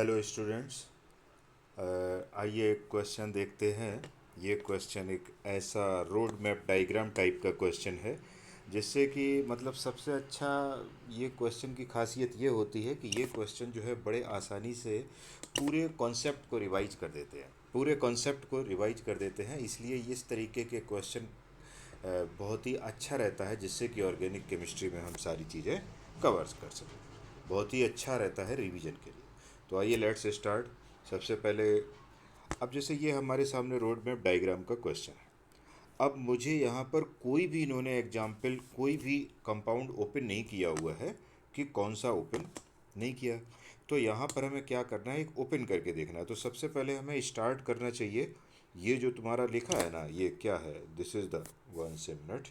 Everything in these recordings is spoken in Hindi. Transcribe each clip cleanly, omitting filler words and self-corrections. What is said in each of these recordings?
Hello students. आइए एक क्वेश्चन देखते हैं। ये क्वेश्चन एक ऐसा रोड मैप डायग्राम टाइप का क्वेश्चन है जिससे कि मतलब सबसे अच्छा ये क्वेश्चन की खासियत ये होती है कि ये क्वेश्चन जो है बड़े आसानी से पूरे कॉन्सेप्ट को रिवाइज कर देते हैं, पूरे कॉन्सेप्ट को रिवाइज कर देते हैं। इसलिए इस तरीके के क्वेश्चन बहुत ही अच्छा रहता है जिससे कि ऑर्गेनिक केमिस्ट्री में हम सारी चीज़ें कवर कर सकें। बहुत ही अच्छा रहता है रिवीजन के लिए। तो आइए लेट्स स्टार्ट। सबसे पहले अब जैसे ये हमारे सामने रोड मैप डायग्राम का क्वेश्चन है। अब मुझे यहाँ पर कोई भी इन्होंने एग्जाम्पल कोई भी कंपाउंड ओपन नहीं किया हुआ है कि कौन सा ओपन नहीं किया। तो यहाँ पर हमें क्या करना है, एक ओपन करके देखना है। तो सबसे पहले हमें स्टार्ट करना चाहिए। ये जो तुम्हारा लिखा है ना, ये क्या है, दिस इज़ द वन से मिनट,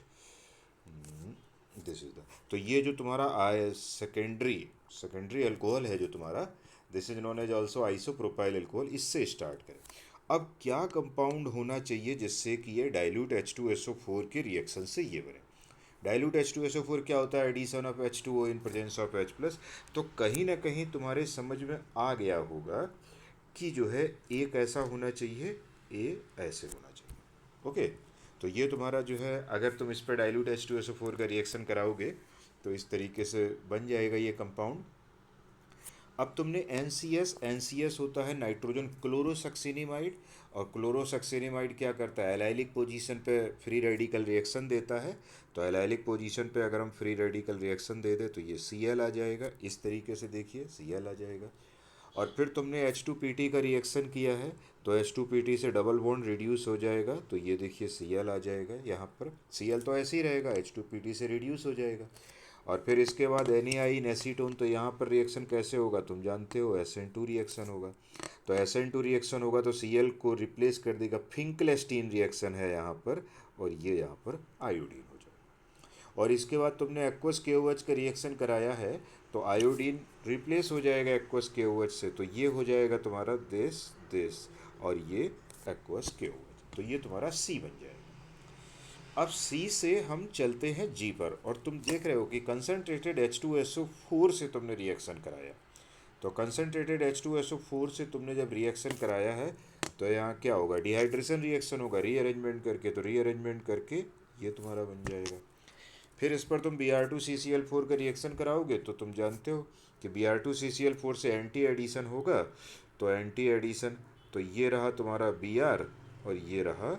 दिस इज द, तो ये जो तुम्हारा आई सेकेंडरी सेकेंडरी अल्कोहल है जो तुम्हारा, this is known as also isopropyl alcohol, इससे स्टार्ट करें। अब क्या कंपाउंड होना चाहिए जिससे कि ये डाइल्यूट H2SO4 के रिएक्शन से ये बने। डाइल्यूट H2SO4 क्या होता है, addition of H2O in presence of H+। तो कहीं ना कहीं तुम्हारे समझ में आ गया होगा कि जो है एक ऐसा होना चाहिए, ए ऐसे होना चाहिए। ओके। तो ये तुम्हारा जो है, अगर तुम इस पर डाइल्यूट H2SO4 का रिएक्शन कराओगे तो इस तरीके से बन जाएगा ये कंपाउंड। अब तुमने NCS होता है नाइट्रोजन क्लोरोसक्सिनिमाइड। और क्लोरोसक्सिनिमाइड क्या करता है, एलाइलिक पोजीशन पे फ्री रेडिकल रिएक्शन देता है। तो एलाइलिक पोजीशन पे अगर हम फ्री रेडिकल रिएक्शन दे दें तो ये Cl आ जाएगा। इस तरीके से देखिए Cl आ जाएगा। और फिर तुमने H2PT का रिएक्शन किया है तो H2PT से डबल बॉन्ड रिड्यूस हो जाएगा। तो ये देखिए Cl आ जाएगा। यहाँ पर Cl तो ऐसे ही रहेगा, H2PT से रिड्यूस हो जाएगा। और फिर इसके बाद NaI एसीटोन, तो यहाँ पर रिएक्शन कैसे होगा तुम जानते हो, SN2 रिएक्शन होगा। तो SN2 रिएक्शन होगा तो Cl को रिप्लेस कर देगा, फिंकलेस्टीन रिएक्शन है यहाँ पर, और ये यहाँ पर आयोडीन हो जाएगा। और इसके बाद तुमने एक्वस KOH का रिएक्शन कराया है तो आयोडीन रिप्लेस हो जाएगा एक्वस KOH से, तो ये हो जाएगा तुम्हारा देश देश, और ये एक्वस KOH, तो ये तुम्हारा C बन जाएगा। अब सी से हम चलते हैं जी पर, और तुम देख रहे हो कि कंसनट्रेटेड H2SO4 से तुमने रिएक्शन कराया। तो कंसनट्रेटेड H2SO4 से तुमने जब रिएक्शन कराया है तो यहाँ क्या होगा, डिहाइड्रेशन रिएक्शन होगा रीअरेंजमेंट करके। तो रीअरेंजमेंट करके ये तुम्हारा बन जाएगा। फिर इस पर तुम Br2CCl4 का रिएक्शन कराओगे तो तुम जानते हो कि Br2CCl4 से एंटी एडिशन होगा। तो एंटी एडिशन, तो ये रहा तुम्हारा Br और ये रहा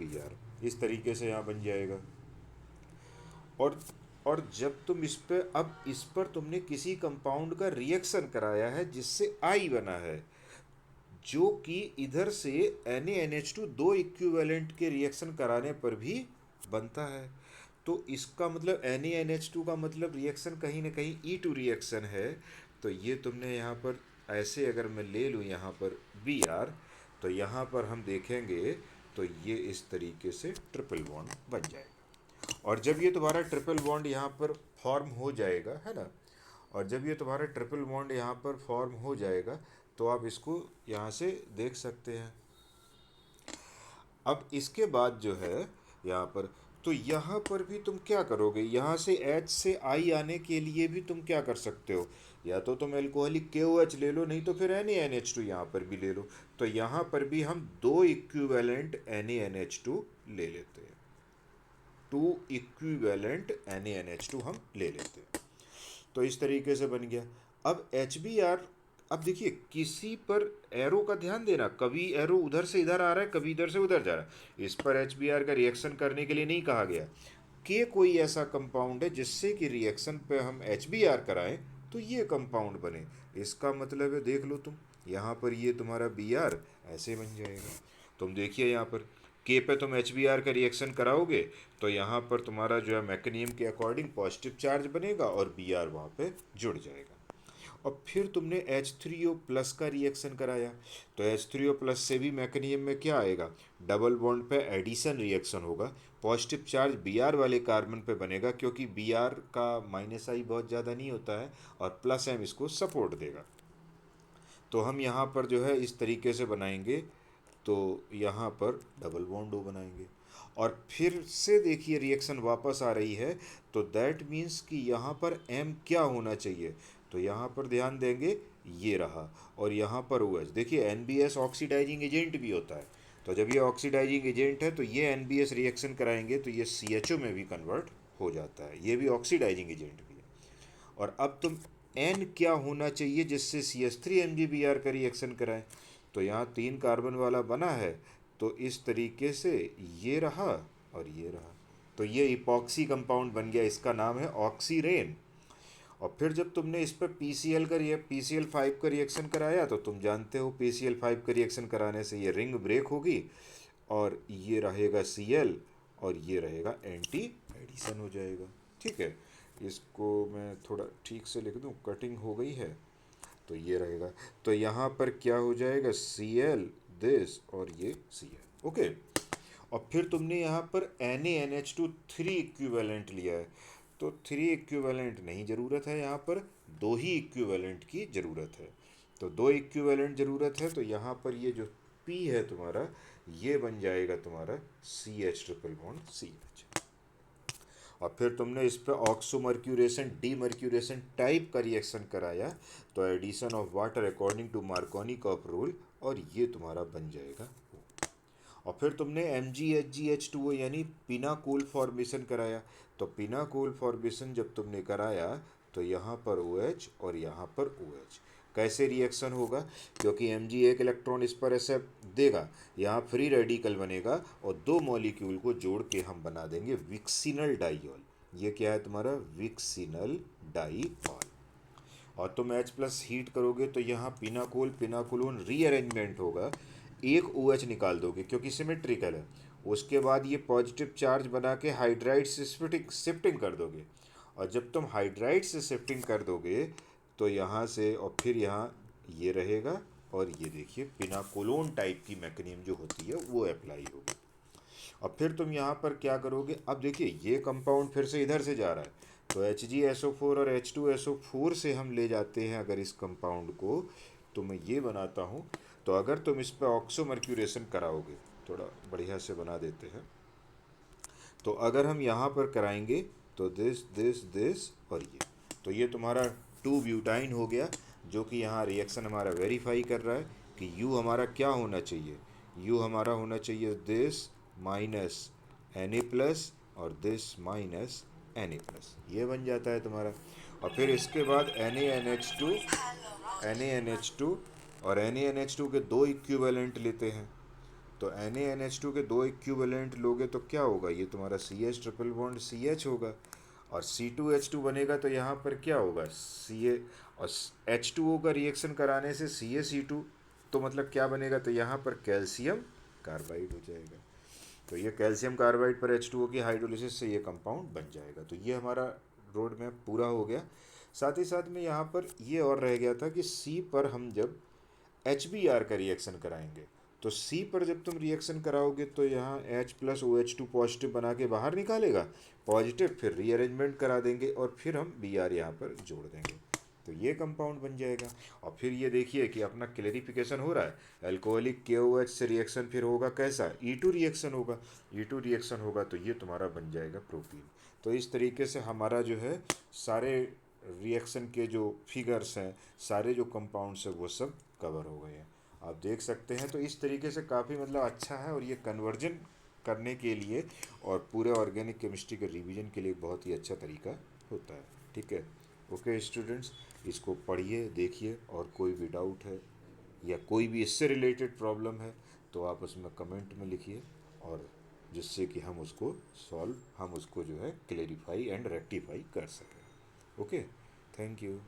Br, इस तरीके से यहाँ बन जाएगा। और और जब तुम इस पे, अब इस पर तुमने किसी कंपाउंड का रिएक्शन कराया है जिससे आई बना है, जो कि इधर से NaNH2 दो इक्विवेलेंट के रिएक्शन कराने पर भी बनता है। तो इसका मतलब NaNH2 का मतलब रिएक्शन कहीं ना कहीं E2 रिएक्शन है। तो ये तुमने यहाँ पर ऐसे अगर मैं ले लूँ यहाँ पर Br, तो यहाँ पर हम देखेंगे तो ये इस तरीके से ट्रिपल बॉन्ड बन जाएगा। और जब ये तुम्हारा ट्रिपल बॉन्ड यहाँ पर फॉर्म हो जाएगा, है ना, और जब ये तुम्हारा ट्रिपल बॉन्ड यहाँ पर फॉर्म हो जाएगा तो आप इसको यहाँ से देख सकते हैं। अब इसके बाद जो है यहाँ पर, तो यहाँ पर भी तुम क्या करोगे, यहाँ से H से I आने के लिए भी तुम क्या कर सकते हो, या तो तुम एल्कोहलिक KOH ले लो, नहीं तो फिर NaNH2 यहाँ पर भी ले लो। तो यहाँ पर भी हम दो इक्विवेलेंट NaNH2 ले लेते हैं, टू इक्विवेलेंट NaNH2 हम ले लेते हैं। तो इस तरीके से बन गया। अब HBr, अब देखिए किसी पर एरो का ध्यान देना, कभी एरो उधर से इधर आ रहा है, कभी इधर से उधर जा रहा है। इस पर HBr का रिएक्शन करने के लिए नहीं कहा गया कि कोई ऐसा कंपाउंड है जिससे कि रिएक्शन पे हम HBr कराएं तो ये कंपाउंड बने। इसका मतलब है, देख लो तुम, यहाँ पर ये तुम्हारा Br ऐसे बन जाएगा। तुम देखिए यहाँ पर के पे तुम HBr का रिएक्शन कराओगे तो यहाँ पर तुम्हारा जो है मैकेनियम के अकॉर्डिंग पॉजिटिव चार्ज बनेगा और Br वहाँ पे जुड़ जाएगा। और फिर तुमने H3O प्लस का रिएक्शन कराया तो H3O प्लस से भी मैकेनियम में क्या आएगा, डबल बॉन्ड पे एडिशन रिएक्शन होगा। पॉजिटिव चार्ज Br वाले कार्बन पे बनेगा क्योंकि Br का माइनस आई बहुत ज़्यादा नहीं होता है, और प्लस M इसको सपोर्ट देगा। तो हम यहाँ पर जो है इस तरीके से बनाएंगे, तो यहाँ पर डबल बॉन्ड ओ बनाएंगे। और फिर से देखिए रिएक्शन वापस आ रही है, तो दैट मीन्स कि यहाँ पर M क्या होना चाहिए, तो यहाँ पर ध्यान देंगे, ये रहा, और यहाँ पर ओ एच। देखिए एन ऑक्सीडाइजिंग एजेंट भी होता है, तो जब ये ऑक्सीडाइजिंग एजेंट है तो ये एन रिएक्शन कराएंगे तो ये सी एच ओ में भी कन्वर्ट हो जाता है, ये भी ऑक्सीडाइजिंग एजेंट भी है। और अब तुम एन क्या होना चाहिए जिससे C H three M G B R का रिएक्शन कराए, तो यहाँ 3 कार्बन वाला बना है, तो इस तरीके से ये रहा और ये रहा, तो ये इपॉक्सी कंपाउंड बन गया, इसका नाम है ऑक्सीरेन। और फिर जब तुमने इस पर PCl5 का रिएक्शन कराया तो तुम जानते हो PCl5 का रिएक्शन कराने से ये रिंग ब्रेक होगी और ये रहेगा Cl और ये रहेगा एंटी एडिशन हो जाएगा। ठीक है, इसको मैं थोड़ा ठीक से लिख दूं, कटिंग हो गई है, तो ये रहेगा। तो यहाँ पर क्या हो जाएगा, Cl दिस और ये Cl। ओके, और फिर तुमने यहाँ पर NaNH2 3 इक्विवेलेंट लिया है, तो 3 इक्विवेलेंट नहीं ज़रूरत है, यहाँ पर 2 ही इक्विवेलेंट की ज़रूरत है। तो 2 इक्विवेलेंट ज़रूरत है, तो यहाँ पर ये जो P है तुम्हारा, ये बन जाएगा तुम्हारा CH ट्रिपल बॉन्ड CH। और फिर तुमने इस पर ऑक्सोमर्क्यूरेशन डीमर्क्यूरेशन टाइप का रिएक्शन कराया, तो addition of water according to Markovnikov rule, और ये तुम्हारा बन जाएगा। और फिर तुमने MgHgH2O यानी पिनाकोल फॉर्मेशन कराया, तो पिनाकोल फॉर्मेशन जब तुमने कराया तो यहाँ पर OH और यहाँ पर OH, कैसे रिएक्शन होगा, क्योंकि Mg एक इलेक्ट्रॉन इस पर ऐसे देगा, यहाँ फ्री रेडिकल बनेगा और 2 मॉलिक्यूल को जोड़ के हम बना देंगे विक्सिनल डाइऑल। ये क्या है तुम्हारा, विक्सिनल डाइऑल। और तुम H प्लस हीट करोगे तो यहाँ पिनाकोल पिनाकोलोन रीअरेंजमेंट होगा, एक OH निकाल दोगे क्योंकि सिमेट्रिकल है, उसके बाद ये पॉजिटिव चार्ज बना के हाइड्राइड से शिफ्टिंग कर दोगे, और जब तुम हाइड्राइड से शिफ्टिंग कर दोगे तो यहाँ से और फिर यहाँ ये रहेगा, और ये देखिए पिनाकोलोन टाइप की मैकेनिज्म जो होती है वो अप्लाई होगी। अब फिर तुम यहाँ पर क्या करोगे, अब देखिए ये कंपाउंड फिर से इधर से जा रहा है, तो HgSO4 और H2SO4 से हम ले जाते हैं अगर इस कंपाउंड को, तो मैं ये बनाता हूँ। तो अगर तुम इस पर ऑक्सोमर्क्यूरेशन कराओगे, थोड़ा बढ़िया से बना देते हैं, तो अगर हम यहाँ पर कराएंगे तो दिस दिस दिस और ये, तो ये तुम्हारा 2 ब्यूटाइन हो गया, जो कि यहाँ रिएक्शन हमारा वेरीफाई कर रहा है कि U हमारा क्या होना चाहिए, U हमारा होना चाहिए दिस माइनस Na प्लस और दिस माइनस Na प्लस, ये बन जाता है तुम्हारा। और फिर इसके बाद NaNH2 और NaNH2 के 2 इक्विवेलेंट लेते हैं, तो NaNH2 के 2 इक्विवेलेंट लोगे तो क्या होगा, ये तुम्हारा CH ट्रिपल बॉन्ड CH होगा, और C2H2 बनेगा तो यहाँ पर क्या होगा, Ca और H2O का रिएक्शन कराने से CaC2, तो मतलब क्या बनेगा, तो यहाँ पर कैल्शियम कार्बाइड हो जाएगा। तो ये कैल्शियम कार्बाइड पर H2O की हाइड्रोलिसिस से ये कंपाउंड बन जाएगा। तो ये हमारा रोड मैप पूरा हो गया। साथ ही साथ में यहाँ पर ये और रह गया था कि C पर हम जब HBr का रिएक्शन कराएंगे, तो C पर जब तुम रिएक्शन कराओगे तो यहाँ H प्लस OH2 पॉजिटिव बना के बाहर निकालेगा पॉजिटिव, फिर रीअरेंजमेंट करा देंगे और फिर हम Br यहाँ पर जोड़ देंगे, तो ये कंपाउंड बन जाएगा। और फिर ये देखिए कि अपना क्लेरिफिकेशन हो रहा है, अल्कोहलिक KOH से रिएक्शन फिर होगा कैसा, E2 रिएक्शन होगा, E2 रिएक्शन होगा तो ये तुम्हारा बन जाएगा प्रोपीन। तो इस तरीके से हमारा जो है सारे रिएक्शन के जो फिगर्स हैं, सारे जो कंपाउंड्स हैं वो सब कवर हो गए हैं, आप देख सकते हैं। तो इस तरीके से काफ़ी मतलब अच्छा है, और ये कन्वर्जन करने के लिए और पूरे ऑर्गेनिक केमिस्ट्री के रिवीजन के लिए बहुत ही अच्छा तरीका होता है। ठीक है, ओके स्टूडेंट्स, इसको पढ़िए देखिए, और कोई भी डाउट है या कोई भी इससे रिलेटेड प्रॉब्लम है तो आप उसमें कमेंट में लिखिए, और जिससे कि हम उसको जो है क्लेरिफाई एंड रेक्टिफाई कर सकें। Okay, thank you.